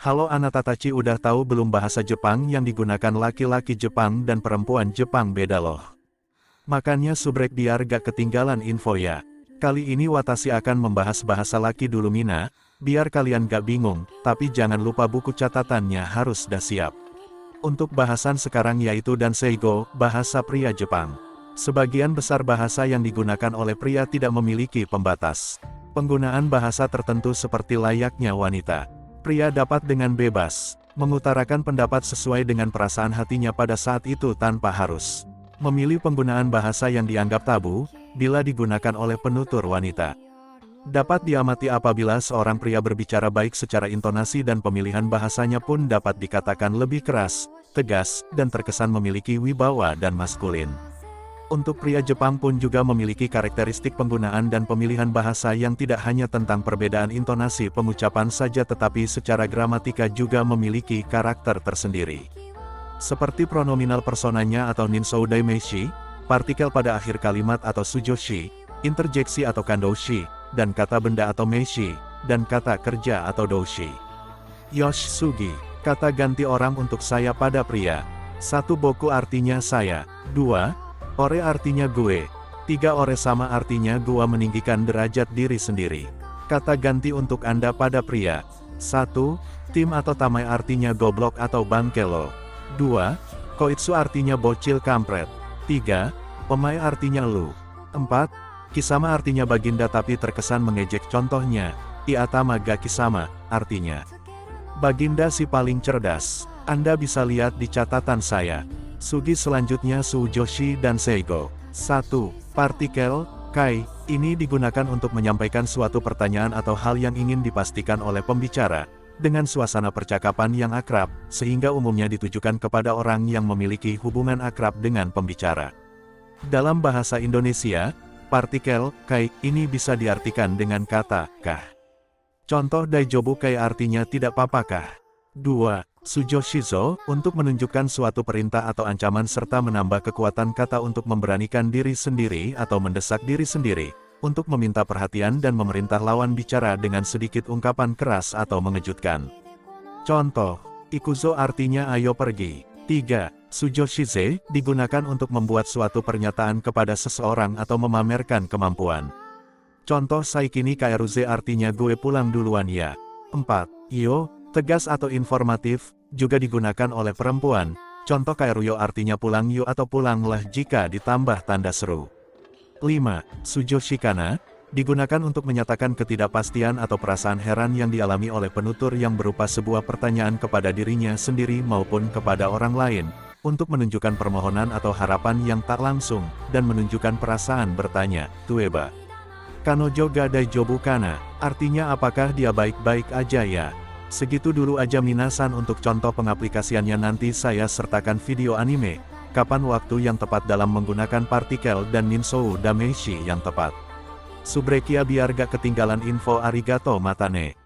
Halo anak Tatachi, udah tahu belum bahasa Jepang yang digunakan laki-laki Jepang dan perempuan Jepang beda loh. Makanya subrek biar gak ketinggalan info ya. Kali ini Watashi akan membahas bahasa laki dulu Mina, biar kalian gak bingung, tapi jangan lupa buku catatannya harus dah siap. Untuk bahasan sekarang yaitu Danseigo, bahasa pria Jepang. Sebagian besar bahasa yang digunakan oleh pria tidak memiliki pembatas. Penggunaan bahasa tertentu seperti layaknya wanita. Pria dapat dengan bebas mengutarakan pendapat sesuai dengan perasaan hatinya pada saat itu tanpa harus memilih penggunaan bahasa yang dianggap tabu, bila digunakan oleh penutur wanita. Dapat diamati apabila seorang pria berbicara baik secara intonasi dan pemilihan bahasanya pun dapat dikatakan lebih keras, tegas, dan terkesan memiliki wibawa dan maskulin. Untuk pria Jepang pun juga memiliki karakteristik penggunaan dan pemilihan bahasa yang tidak hanya tentang perbedaan intonasi pengucapan saja tetapi secara gramatika juga memiliki karakter tersendiri. Seperti pronominal personanya atau ninsou daimeishi, partikel pada akhir kalimat atau sujoshi, interjeksi atau kandoshi, dan kata benda atau meishi, dan kata kerja atau doushi. Yoshisugi, kata ganti orang untuk saya pada pria. 1. Boku artinya saya. 2. Ore artinya gue. 3. Ore sama artinya gua meninggikan derajat diri sendiri. Kata ganti untuk Anda pada pria. 1. Tim atau tamai artinya goblok atau bangkelo. 2. Koitsu artinya bocil kampret. 3. Omai artinya lu. 4. Kisama artinya baginda tapi terkesan mengejek, contohnya Iatama ga kisama, artinya baginda si paling cerdas. Anda bisa lihat di catatan saya. Sugi selanjutnya Sujoshi dan Seigo. 1. Partikel, kai, ini digunakan untuk menyampaikan suatu pertanyaan atau hal yang ingin dipastikan oleh pembicara, dengan suasana percakapan yang akrab, sehingga umumnya ditujukan kepada orang yang memiliki hubungan akrab dengan pembicara. Dalam bahasa Indonesia, partikel, kai, ini bisa diartikan dengan kata, kah. Contoh daijobu kai artinya tidak apa-apakah. 2. Sujoshizo, untuk menunjukkan suatu perintah atau ancaman serta menambah kekuatan kata untuk memberanikan diri sendiri atau mendesak diri sendiri, untuk meminta perhatian dan memerintah lawan bicara dengan sedikit ungkapan keras atau mengejutkan. Contoh, ikuzo artinya ayo pergi. 3. Sujoshize, digunakan untuk membuat suatu pernyataan kepada seseorang atau memamerkan kemampuan. Contoh saikini kaeruze artinya gue pulang duluan ya. 4. Iyo, tegas atau informatif, juga digunakan oleh perempuan. Contoh kaeruyo artinya pulang yuk atau pulanglah jika ditambah tanda seru. 5. Sujoshikana, digunakan untuk menyatakan ketidakpastian atau perasaan heran yang dialami oleh penutur yang berupa sebuah pertanyaan kepada dirinya sendiri maupun kepada orang lain, untuk menunjukkan permohonan atau harapan yang tak langsung, dan menunjukkan perasaan bertanya, tueba. Kanojo ga daijobu kana, artinya apakah dia baik-baik aja ya? Segitu dulu aja minasan. Untuk contoh pengaplikasiannya nanti saya sertakan video anime, kapan waktu yang tepat dalam menggunakan partikel dan ninsou daimeishi yang tepat. Subrekia biar gak ketinggalan info. Arigato matane.